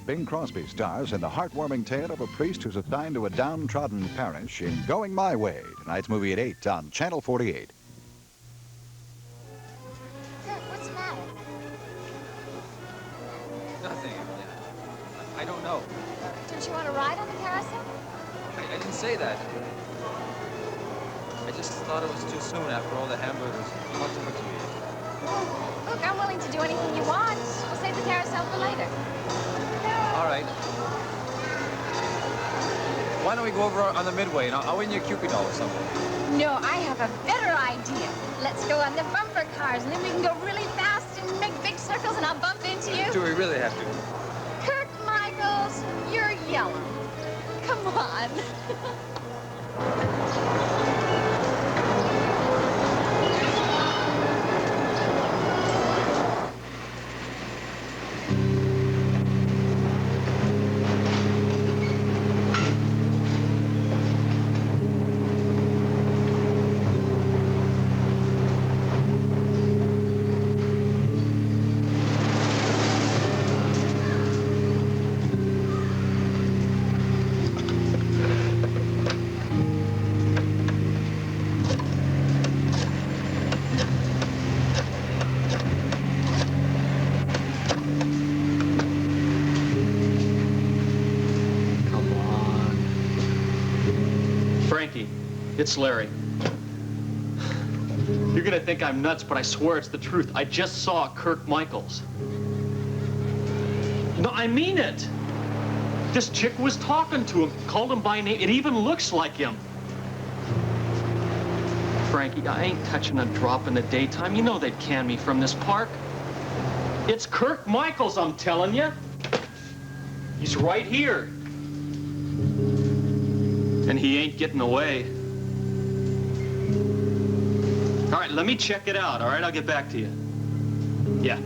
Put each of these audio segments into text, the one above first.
Bing Crosby stars in the heartwarming tale of a priest who's assigned to a downtrodden parish in Going My Way. Tonight's movie at 8 on Channel 48. Kurt, what's the matter? Nothing. I don't know. Don't you want to ride on the carousel? I didn't say that. I just thought it was too soon after all the hamburgers. How much you eat? Look, I'm willing to do anything you want. We'll save the carousel for later. All right. Why don't we go over on the Midway and I'll win you a Cupid doll or something? No, I have a better idea. Let's go on the bumper cars, and then we can go really fast and make big circles, and I'll bump into you. Do we really have to? Kirk Michaels, you're yellow. Come on. It's Larry. You're gonna think I'm nuts, but I swear it's the truth. I just saw Kirk Michaels. No, I mean it. This chick was talking to him, called him by name. It even looks like him. Frankie, I ain't touching a drop in the daytime. You know they'd can me from this park. It's Kirk Michaels, I'm telling you. He's right here. And he ain't getting away. All right, let me check it out, all right? I'll get back to you. Yeah.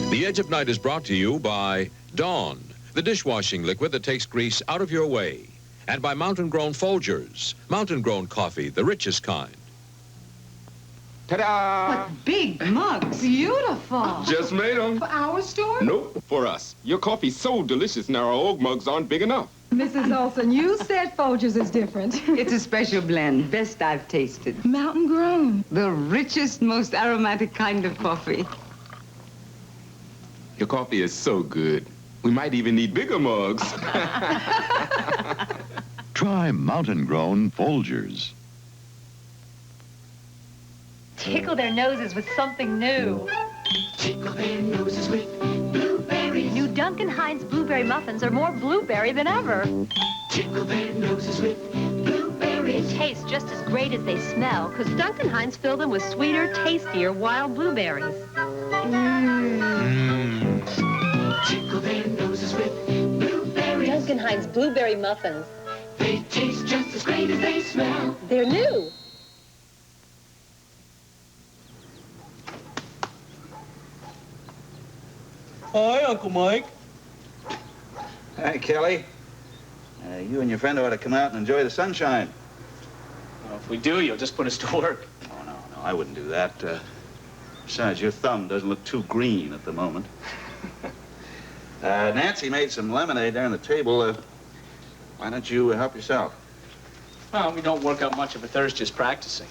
The Edge of Night is brought to you by Dawn, the dishwashing liquid that takes grease out of your way, and by Mountain Grown Folgers, Mountain Grown coffee, the richest kind. Ta-da! What big mugs. Beautiful. Just made them. For our store? Nope, for us. Your coffee's so delicious now our old mugs aren't big enough. Mrs. Olson, you said Folgers is different. It's a special blend, best I've tasted. Mountain grown. The richest, most aromatic kind of coffee. Your coffee is so good. We might even need bigger mugs. Try Mountain Grown Folgers. Tickle their noses with something new. Tickle their noses with blueberries. New Duncan Hines blueberry muffins are more blueberry than ever. Tickle their noses with blueberries. They taste just as great as they smell, because Duncan Hines filled them with sweeter, tastier wild blueberries. Tickle their noses with blueberries. Duncan Hines blueberry muffins. They taste just as great as they smell. They're new. Hi, Uncle Mike. Hi, Kelly. You and your friend ought to come out and enjoy the sunshine. Well, if we do, you'll just put us to work. Oh, no, I wouldn't do that. Besides, your thumb doesn't look too green at the moment. Nancy made some lemonade there on the table. Why don't you help yourself? Well, we don't work out much of a thirst just practicing.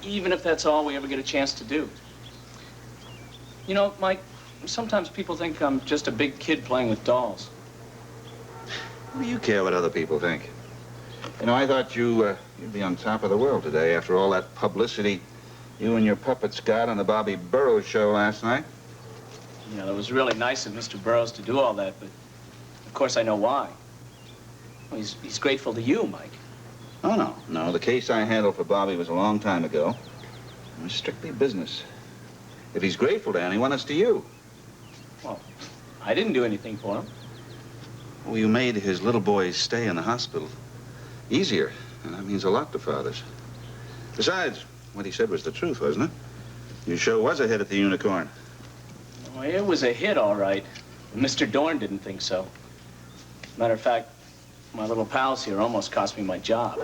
Even if that's all we ever get a chance to do. You know, Mike, sometimes people think I'm just a big kid playing with dolls. What do you care what other people think? You know, I thought you'd be on top of the world today after all that publicity you and your puppets got on the Bobby Burrows show last night. You know, it was really nice of Mr. Burrows to do all that, but of course I know why. Well, he's grateful to you, Mike. Oh, no. The case I handled for Bobby was a long time ago. It was strictly business. If he's grateful to anyone, it's to you. Well, I didn't do anything for him. Well, you made his little boy's stay in the hospital easier, and that means a lot to fathers. Besides, what he said was the truth, wasn't it? Your show was a hit at the Unicorn. Well, it was a hit, all right. Mr. Dorn didn't think so. Matter of fact, my little pals here almost cost me my job.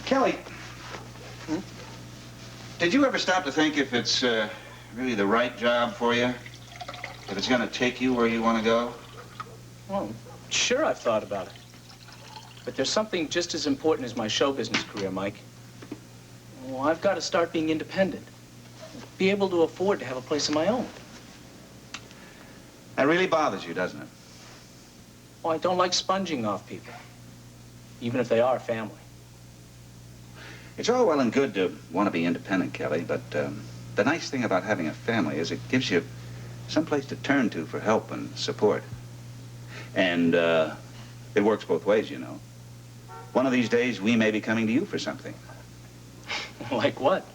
Kelly, did you ever stop to think if it's really the right job for you? If it's going to take you where you want to go? Well, sure I've thought about it. But there's something just as important as my show business career, Mike. Well, I've got to start being independent. Be able to afford to have a place of my own. That really bothers you, doesn't it? Oh, I don't like sponging off people, even if they are family. It's all well and good to want to be independent, Kelly, but the nice thing about having a family is it gives you someplace to turn to for help and support. And it works both ways, you know. One of these days, we may be coming to you for something. Like what?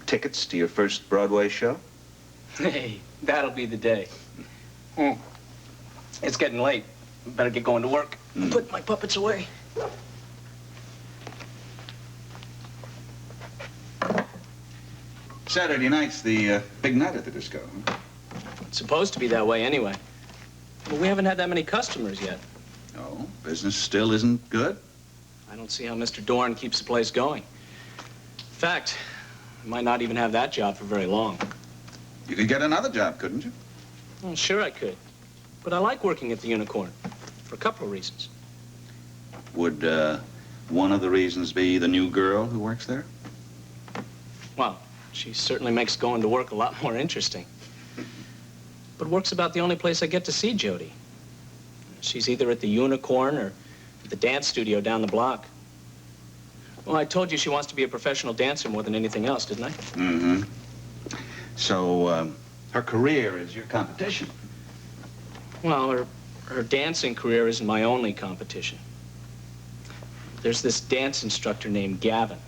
Tickets to your first Broadway show? Hey, that'll be the day. It's getting late. Better get going to work. Put my puppets away. Saturday night's the big night at the disco, huh? It's supposed to be that way anyway. But we haven't had that many customers yet. Oh, business still isn't good? I don't see how Mr. Dorn keeps the place going. In fact, I might not even have that job for very long. You could get another job, couldn't you? Well, sure I could. But I like working at the Unicorn for a couple of reasons. Would one of the reasons be the new girl who works there? Well, she certainly makes going to work a lot more interesting. But work's about the only place I get to see Jody. She's either at the Unicorn or at the dance studio down the block. Well, I told you she wants to be a professional dancer more than anything else, didn't I? Mm-hmm. So, her career is your competition? Well, her dancing career isn't my only competition. There's this dance instructor named Gavin.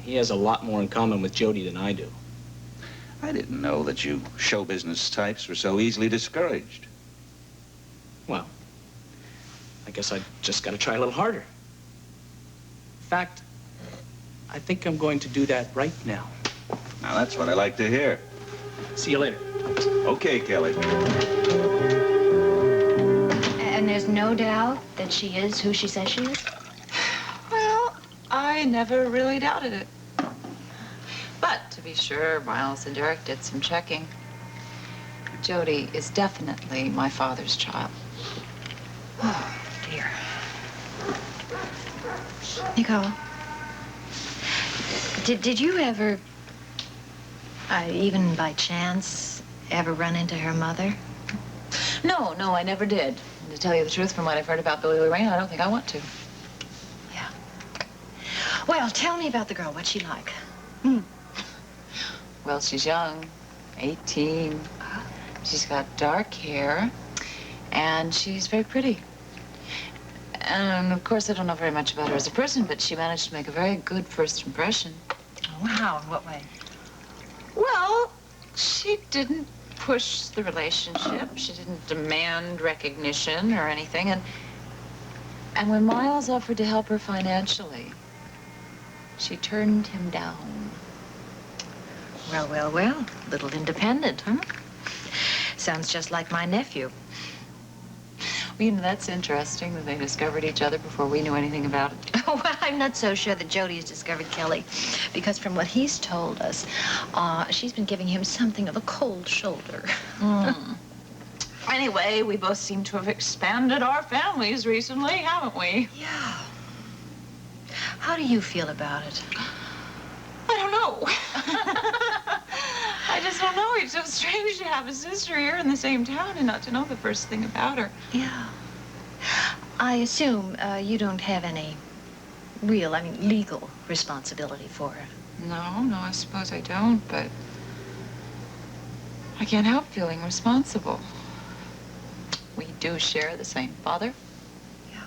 He has a lot more in common with Jody than I do. I didn't know that you show business types were so easily discouraged. Well, I guess I just got to try a little harder. In fact, I think I'm going to do that right now. Now, that's what I like to hear. See you later. Okay, Kelly. And there's no doubt that she is who she says she is? Well, I never really doubted it. But to be sure, Miles and Derek did some checking. Jody is definitely my father's child. Oh, dear. Nicole, did you ever, even by chance, ever run into her mother? No, I never did. And to tell you the truth, from what I've heard about Billy Lorraine, I don't think I want to. Yeah. Well, tell me about the girl. What's she like? Well, she's young, 18. She's got dark hair, and she's very pretty. And, of course, I don't know very much about her as a person, but she managed to make a very good first impression. Oh, how? In what way? Well, she didn't push the relationship. She didn't demand recognition or anything. And when Miles offered to help her financially, she turned him down. Well, well, well. Little independent, huh? Sounds just like my nephew. Well, you know, that's interesting that they discovered each other before we knew anything about it. Oh, well, I'm not so sure that Jody has discovered Kelly, because from what he's told us, she's been giving him something of a cold shoulder. Anyway, we both seem to have expanded our families recently, haven't we? Yeah. How do you feel about it? I don't know. I just don't know. It's so strange to have a sister here in the same town and not to know the first thing about her. Yeah. I assume you don't have any real, legal responsibility for her. No, I suppose I don't, but I can't help feeling responsible. We do share the same father. Yeah.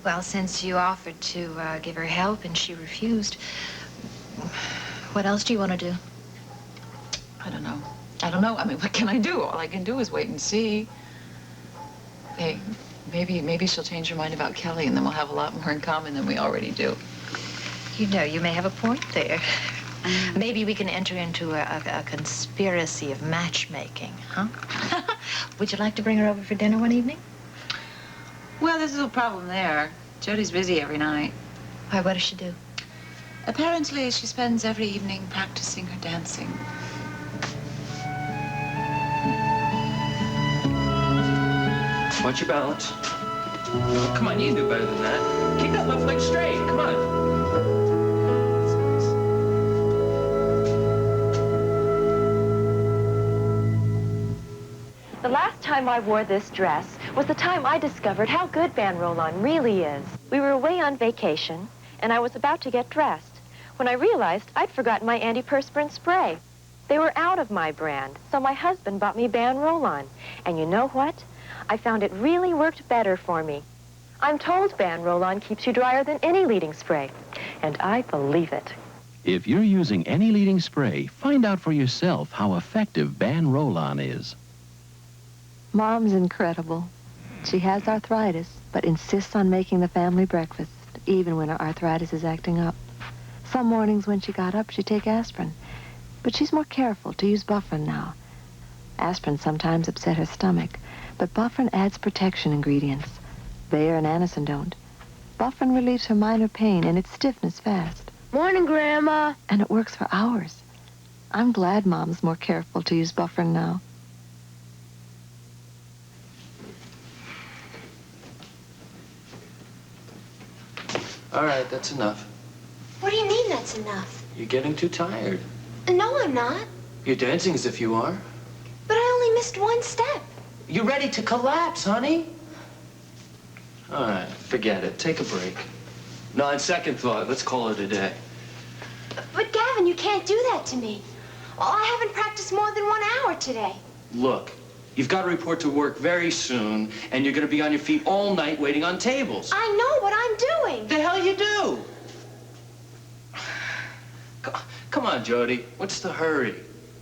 Well, since you offered to give her help and she refused, what else do you want to do? I don't know. I mean, what can I do? All I can do is wait and see. Hey, maybe she'll change her mind about Kelly, and then we'll have a lot more in common than we already do. You know, you may have a point there. Maybe we can enter into a conspiracy of matchmaking, huh? Would you like to bring her over for dinner one evening? Well, there's a little problem there. Jody's busy every night. Why, what does she do? Apparently, she spends every evening practicing her dancing. Watch your balance. Oh, come on, you can do better than that. Keep that left leg straight. Come on. The last time I wore this dress was the time I discovered how good Van Roll-On really is. We were away on vacation, and I was about to get dressed when I realized I'd forgotten my antiperspirant spray. They were out of my brand, so my husband bought me Van Roll-On. And you know what? I found it really worked better for me. I'm told Van Roll-On keeps you drier than any leading spray, and I believe it. If you're using any leading spray, find out for yourself how effective Van Roll-On is. Mom's incredible. She has arthritis, but insists on making the family breakfast, even when her arthritis is acting up. Some mornings when she got up, she'd take aspirin, but she's more careful to use Bufferin now. Aspirin sometimes upset her stomach, but Bufferin adds protection ingredients. Bayer and Anacin don't. Bufferin relieves her minor pain and its stiffness fast. Morning, Grandma. And it works for hours. I'm glad Mom's more careful to use Bufferin now. All right, that's enough. What do you mean that's enough? You're getting too tired. No, I'm not. You're dancing as if you are. But I only missed one step. You're ready to collapse, honey. All right, forget it. Take a break. No, on second thought, let's call it a day. But Gavin, you can't do that to me. I haven't practiced more than 1 hour today. Look, you've got to report to work very soon, and you're going to be on your feet all night waiting on tables. I know what I'm doing. The hell you do? Come on, Jody. What's the hurry?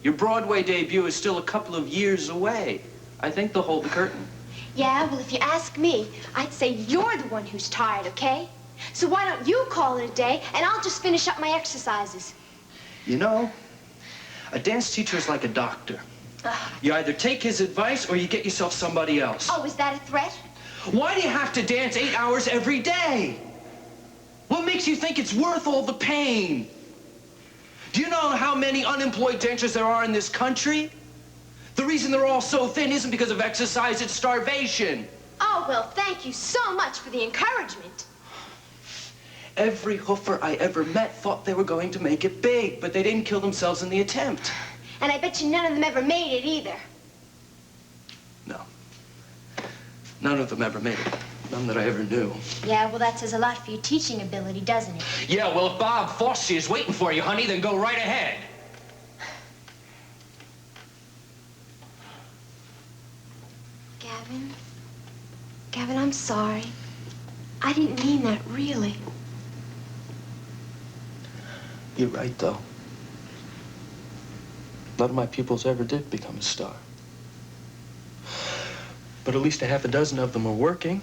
Your Broadway debut is still a couple of years away. I think they'll hold the curtain. Yeah, well, if you ask me, I'd say you're the one who's tired, okay? So why don't you call it a day, and I'll just finish up my exercises. You know, a dance teacher is like a doctor. You either take his advice or you get yourself somebody else. Oh, is that a threat? Why do you have to dance 8 hours every day? What makes you think it's worth all the pain? Do you know how many unemployed dancers there are in this country? The reason they're all so thin isn't because of exercise, it's starvation. Oh, well, thank you so much for the encouragement. Every hoofer I ever met thought they were going to make it big, but they didn't kill themselves in the attempt. And I bet you none of them ever made it either. No. None of them ever made it. None that I ever knew. Yeah, well, that says a lot for your teaching ability, doesn't it? Yeah, well, if Bob Fosse is waiting for you, honey, then go right ahead. Gavin, I'm sorry. I didn't mean that, really. You're right, though. None of my pupils ever did become a star. But at least a half a dozen of them are working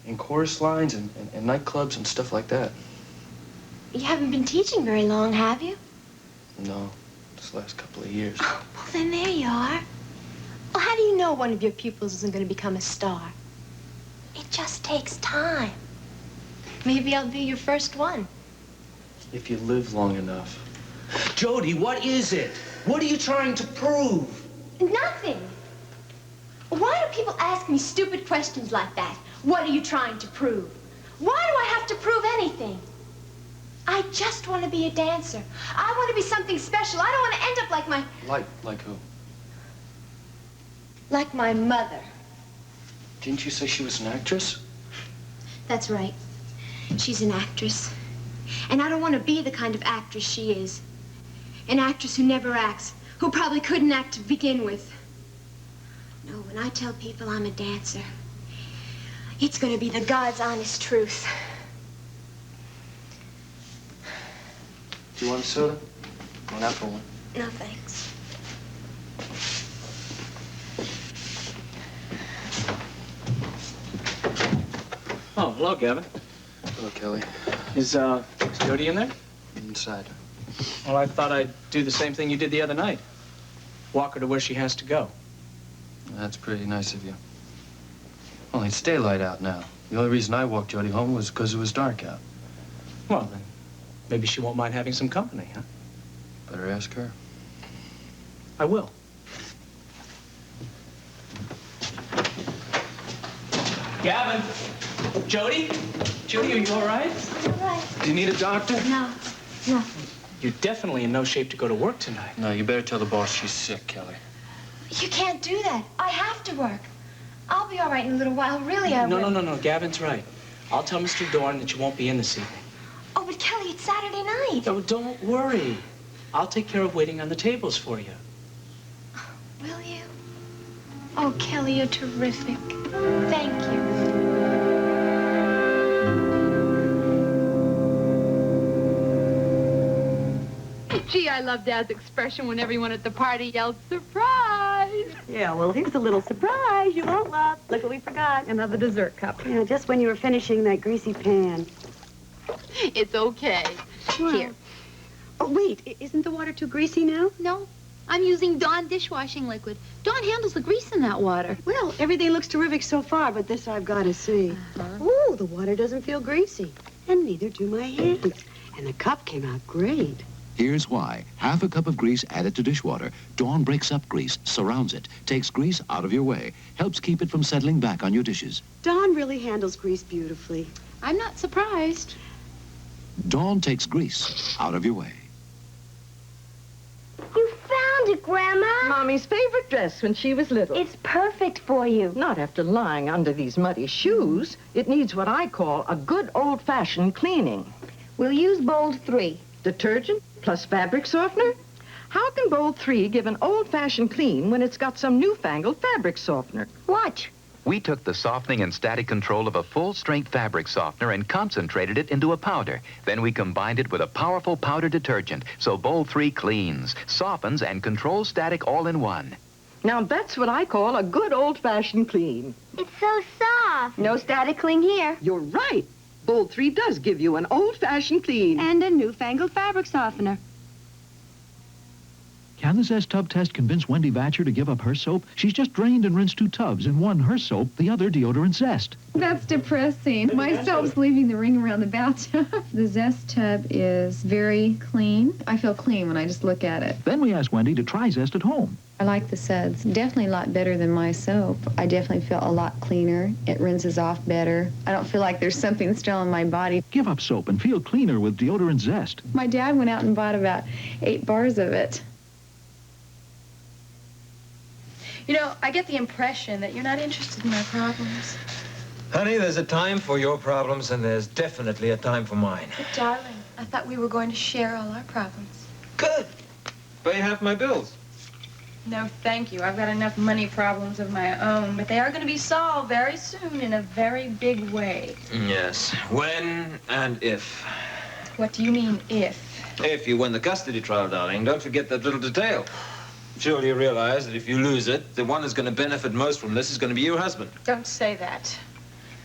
in chorus lines and nightclubs and stuff like that. You haven't been teaching very long, have you? No, this last couple of years. Oh, well, then there you are. Well, how do you know one of your pupils isn't going to become a star? It just takes time. Maybe I'll be your first one. If you live long enough. Jody, what is it? What are you trying to prove? Nothing. Why do people ask me stupid questions like that? What are you trying to prove? Why do I have to prove anything? I just want to be a dancer. I want to be something special. I don't want to end up like my... Like who? Like my mother. Didn't you say she was an actress? That's right. She's an actress. And I don't want to be the kind of actress she is. An actress who never acts, who probably couldn't act to begin with. No, when I tell people I'm a dancer, it's going to be the God's honest truth. Do you want a soda? Going out for one. No, thanks. Oh, hello, Gavin. Hello, Kelly. Is Jody in there? Inside. Well, I thought I'd do the same thing you did the other night. Walk her to where she has to go. That's pretty nice of you. Only it's daylight out now. The only reason I walked Jody home was because it was dark out. Well, then, maybe she won't mind having some company, huh? Better ask her. I will. Gavin! Jody? Jody, are you all right? All right. Do you need a doctor? No. No. You're definitely in no shape to go to work tonight. No, you better tell the boss she's sick, Kelly. You can't do that. I have to work. I'll be all right in a little while. Really, I will. No. Gavin's right. I'll tell Mr. Dorn that you won't be in this evening. Oh, but Kelly, it's Saturday night. Oh, don't worry. I'll take care of waiting on the tables for you. Will you? Oh, Kelly, you're terrific. Thank you. Gee, I love Dad's expression when everyone at the party yelled, "Surprise!" Yeah, well, here's a little surprise you won't love. Look what we forgot. Another dessert cup. Yeah, just when you were finishing that greasy pan. It's okay. Well. Here. Oh, wait, isn't the water too greasy now? No, I'm using Dawn dishwashing liquid. Dawn handles the grease in that water. Well, everything looks terrific so far, but this I've got to see. Ooh, the water doesn't feel greasy. And neither do my hands. And the cup came out great. Here's why. Half a cup of grease added to dishwater. Dawn breaks up grease, surrounds it, takes grease out of your way, helps keep it from settling back on your dishes. Dawn really handles grease beautifully. I'm not surprised. Dawn takes grease out of your way. You found it, Grandma. Mommy's favorite dress when she was little. It's perfect for you. Not after lying under these muddy shoes. It needs what I call a good old-fashioned cleaning. We'll use Bold 3. Detergent plus fabric softener? How can Bold 3 give an old-fashioned clean when it's got some newfangled fabric softener? Watch. We took the softening and static control of a full-strength fabric softener and concentrated it into a powder. Then we combined it with a powerful powder detergent, so Bold 3 cleans, softens, and controls static all in one. Now that's what I call a good old-fashioned clean. It's so soft. No static cling here. You're right. Bold 3 does give you an old-fashioned clean. And a newfangled fabric softener. Can the Zest tub test convince Wendy Vatcher to give up her soap? She's just drained and rinsed 2 tubs, and one her soap, the other deodorant Zest. That's depressing. My soap's leaving the ring around the bathtub. The Zest tub is very clean. I feel clean when I just look at it. Then we asked Wendy to try Zest at home. I like the suds. Definitely a lot better than my soap. I definitely feel a lot cleaner. It rinses off better. I don't feel like there's something still in my body. Give up soap and feel cleaner with deodorant Zest. My dad went out and bought about 8 bars of it. You know, I get the impression that you're not interested in my problems. Honey, there's a time for your problems, and there's definitely a time for mine. But darling, I thought we were going to share all our problems. Good. Pay half my bills. No, thank you. I've got enough money problems of my own, but they are going to be solved very soon in a very big way. Yes. When and if. What do you mean, if? If you win the custody trial, darling, don't forget that little detail. Surely you realize that if you lose it, the one who's going to benefit most from this is going to be your husband. Don't say that.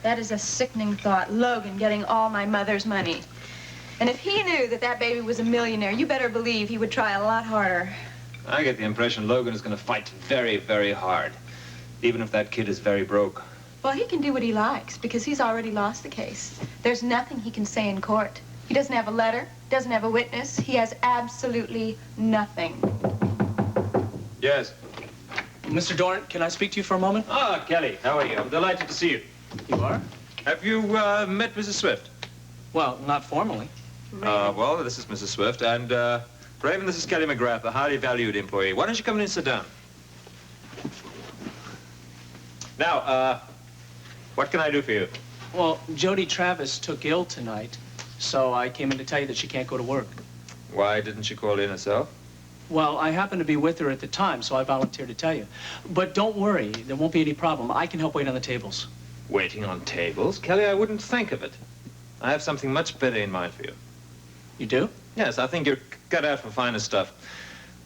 That is a sickening thought. Logan getting all my mother's money. And if he knew that that baby was a millionaire, you better believe he would try a lot harder. I get the impression Logan is going to fight very, very hard, even if that kid is very broke. Well, he can do what he likes because he's already lost the case. There's nothing he can say in court. He doesn't have a letter, doesn't have a witness. He has absolutely nothing. Yes. Mr. Dorrant, can I speak to you for a moment? Ah, Kelly, how are you? I'm delighted to see you. You are? Have you met Mrs. Swift? Well, not formally. Well, this is Mrs. Swift, and Raven, this is Kelly McGrath, a highly valued employee. Why don't you come in and sit down? Now, what can I do for you? Well, Jody Travis took ill tonight, so I came in to tell you that she can't go to work. Why didn't she call in herself? Well, I happened to be with her at the time, so I volunteered to tell you. But don't worry, there won't be any problem. I can help wait on the tables. Waiting on tables? Kelly, I wouldn't think of it. I have something much better in mind for you. You do? Yes, I think you're cut out for finer stuff.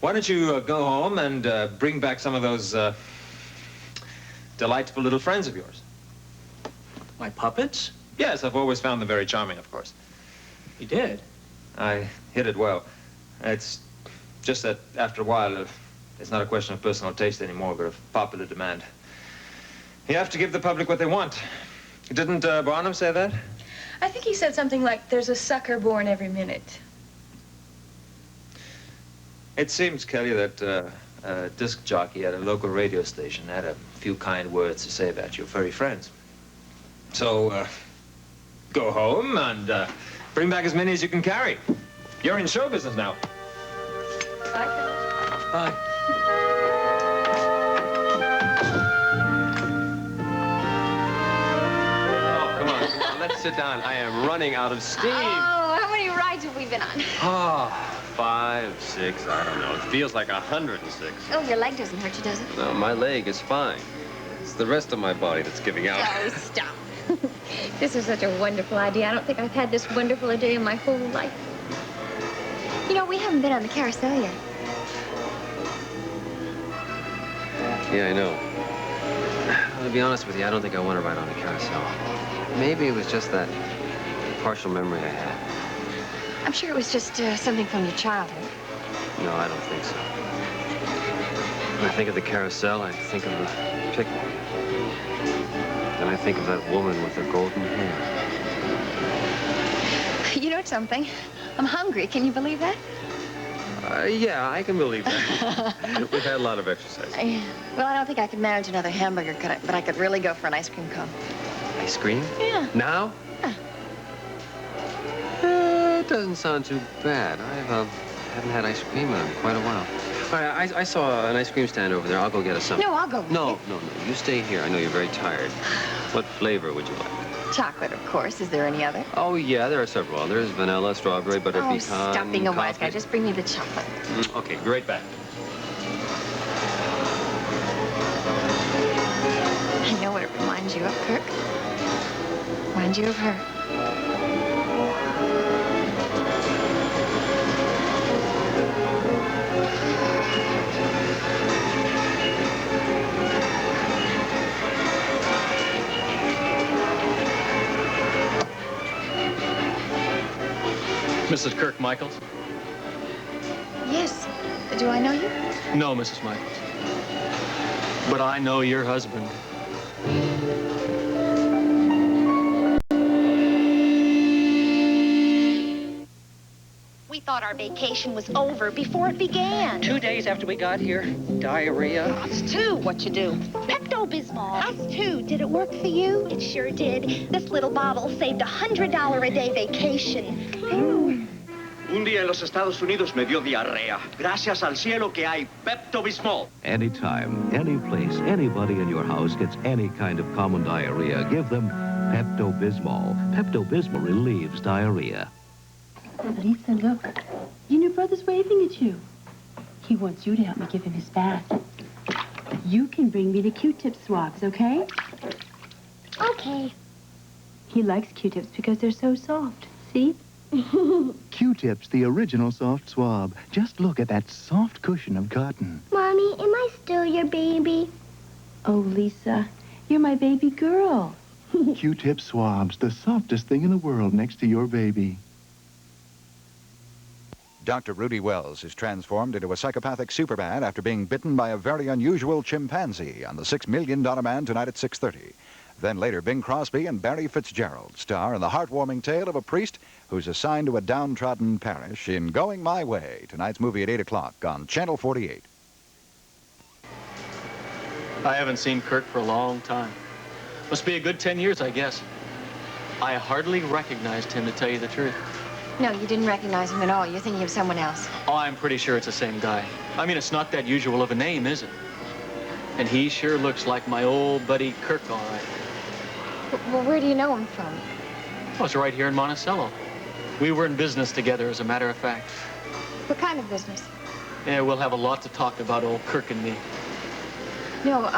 Why don't you go home and bring back some of those delightful little friends of yours? My puppets? Yes, I've always found them very charming, of course. You did? I hit it well. It's just that after a while, it's not a question of personal taste anymore, but of popular demand. You have to give the public what they want. Didn't Barnum say that? I think he said something like, there's a sucker born every minute. It seems, Kelly, that a disc jockey at a local radio station had a few kind words to say about your furry friends. So, go home and bring back as many as you can carry. You're in show business now. Bye. Let's sit down. I am running out of steam. Oh, how many rides have we been on? Oh, 5, 6, I don't know. It feels like 106. Oh, your leg doesn't hurt you, does it? No, my leg is fine. It's the rest of my body that's giving out. Oh, stop. This is such a wonderful idea. I don't think I've had this wonderful a day in my whole life. You know, we haven't been on the carousel yet. Yeah, I know. Well, to be honest with you, I don't think I want to ride on the carousel. Maybe it was just that partial memory I had. I'm sure it was just something from your childhood. No, I don't think so. When I think of the carousel, I think of the picnic. Then I think of that woman with her golden hair. You know something? I'm hungry. Can you believe that? Yeah, I can believe that. We've had a lot of exercise. Well, I don't think I could manage another hamburger, could I? But I could really go for an ice cream cone. Ice cream? Yeah. Now? Yeah. It doesn't sound too bad. I haven't had ice cream in quite a while. All right, I saw an ice cream stand over there. I'll go get us some. No, I'll go with No, you. no, no. You stay here. I know you're very tired. What flavor would you like? Chocolate, of course. Is there any other? Oh, yeah, there are several others. Vanilla, strawberry, butter pecan, stop being a wise guy. coffee. Just bring me the chocolate. Okay, be right back. I know what it reminds you of, Kirk. Reminds you of her. Mrs. Kirk Michaels? Yes. Do I know you? No, Mrs. Michaels. But I know your husband. We thought our vacation was over before it began. 2 days after we got here, diarrhea. Us too, what you do? Pepto-Bismol. Us too. Did it work for you? It sure did. This little bottle saved $100 a day vacation. Un día en los Estados Unidos me dio diarrea. Gracias al cielo que hay Pepto-Bismol. Anytime, any place, anybody in your house gets any kind of common diarrhea, give them Pepto-Bismol. Pepto-Bismol relieves diarrhea. Lisa, look. Your new brother's waving at you. He wants you to help me give him his bath. You can bring me the Q-tip swabs, okay? Okay. He likes Q-tips because they're so soft. See? Q-Tips, the original soft swab. Just look at that soft cushion of cotton. Mommy, am I still your baby? Oh, Lisa, you're my baby girl. Q-Tip swabs, the softest thing in the world next to your baby. Dr. Rudy Wells is transformed into a psychopathic Superman after being bitten by a very unusual chimpanzee on the $6 Million Man tonight at 6:30. Then later, Bing Crosby and Barry Fitzgerald star in the heartwarming tale of a priest who's assigned to a downtrodden parish in Going My Way, tonight's movie at 8 o'clock on Channel 48. I haven't seen Kirk for a long time. Must be a good 10 years, I guess. I hardly recognized him, to tell you the truth. No, you didn't recognize him at all. You're thinking of someone else. Oh, I'm pretty sure it's the same guy. I mean, it's not that usual of a name, is it? And he sure looks like my old buddy Kirk, all right. Well, where do you know him from? Oh, it's right here in Monticello. We were in business together, as a matter of fact. What kind of business? Yeah, we'll have a lot to talk about, old Kirk and me. No,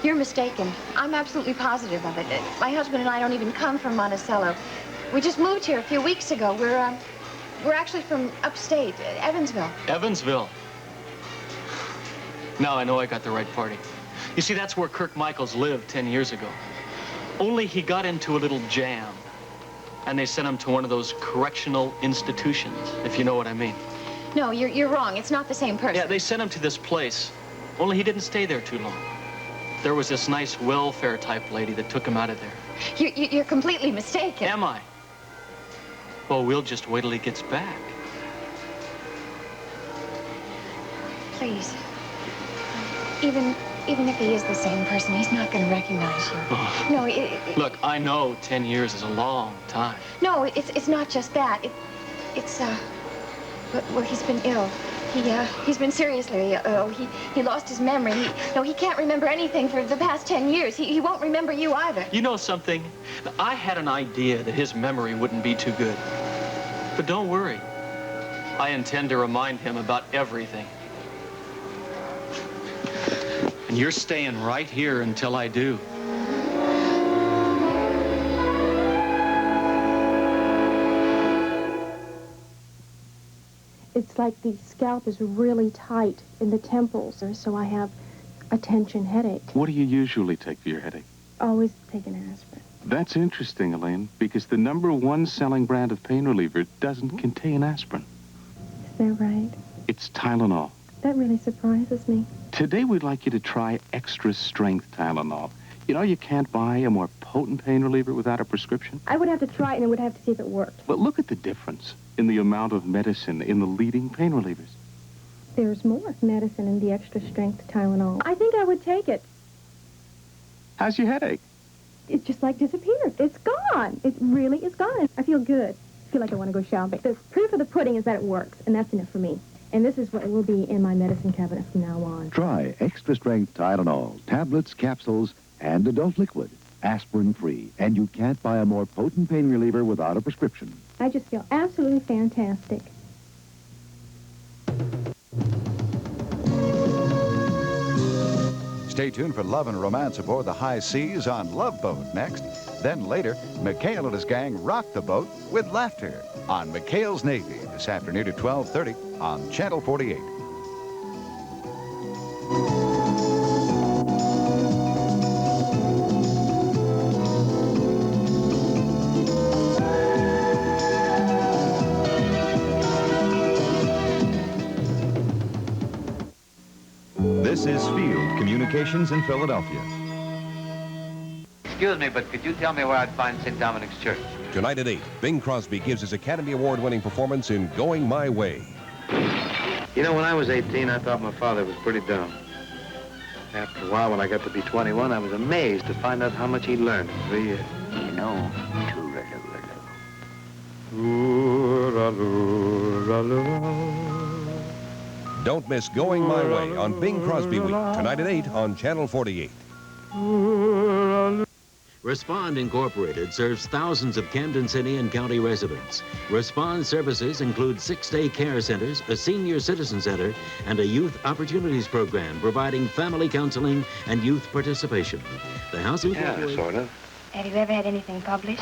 you're mistaken. I'm absolutely positive of it. My husband and I don't even come from Monticello. We just moved here a few weeks ago. We're actually from upstate, Evansville. Evansville? Now I know I got the right party. You see, that's where Kirk Michaels lived 10 years ago. Only he got into a little jam, and they sent him to one of those correctional institutions, if you know what I mean. No, you're wrong. It's not the same person. Yeah, they sent him to this place, only he didn't stay there too long. There was this nice welfare-type lady that took him out of there. You're completely mistaken. Am I? Well, we'll just wait till he gets back. Please. Even if he is the same person, he's not going to recognize you. Oh. No, Look, I know 10 years is a long time. No, it's not just that. Well, he's been ill. He's been seriously ill. He lost his memory. He can't remember anything for the past 10 years. He won't remember you either. You know something? I had an idea that his memory wouldn't be too good. But don't worry. I intend to remind him about everything. And you're staying right here until I do. It's like the scalp is really tight in the temples, so I have a tension headache. What do you usually take for your headache? Always take an aspirin. That's interesting, Elaine, because the #1 selling brand of pain reliever doesn't contain aspirin. Is that right? It's Tylenol. That really surprises me. Today we'd like you to try extra strength Tylenol. You know you can't buy a more potent pain reliever without a prescription? I would have to try it and I would have to see if it worked. But look at the difference in the amount of medicine in the leading pain relievers. There's more medicine in the extra strength Tylenol. I think I would take it. How's your headache? It's just like disappeared. It's gone. It really is gone. I feel good. I feel like I want to go shopping. The proof of the pudding is that it works, and that's enough for me. And this is what will be in my medicine cabinet from now on. Try extra strength Tylenol, tablets, capsules, and adult liquid, aspirin-free. And you can't buy a more potent pain reliever without a prescription. I just feel absolutely fantastic. Stay tuned for love and romance aboard the high seas on Love Boat next. Then later, McHale and his gang rock the boat with laughter on McHale's Navy this afternoon at 12:30 on Channel 48. This is Field Communications in Philadelphia. Excuse me, but could you tell me where I'd find St. Dominic's Church? Tonight at 8, Bing Crosby gives his Academy Award-winning performance in Going My Way. You know, when I was 18, I thought my father was pretty dumb. After a while, when I got to be 21, I was amazed to find out how much he'd learned in 3 years. You know, too Don't miss Going My Way on Bing Crosby Week, tonight at 8 on Channel 48. Respond Incorporated serves thousands of Camden City and county residents. Respond services include 6-day care centers, a senior citizen center, and a youth opportunities program providing family counseling and youth participation. The Housing Corporation... sort of. Have you ever had anything published?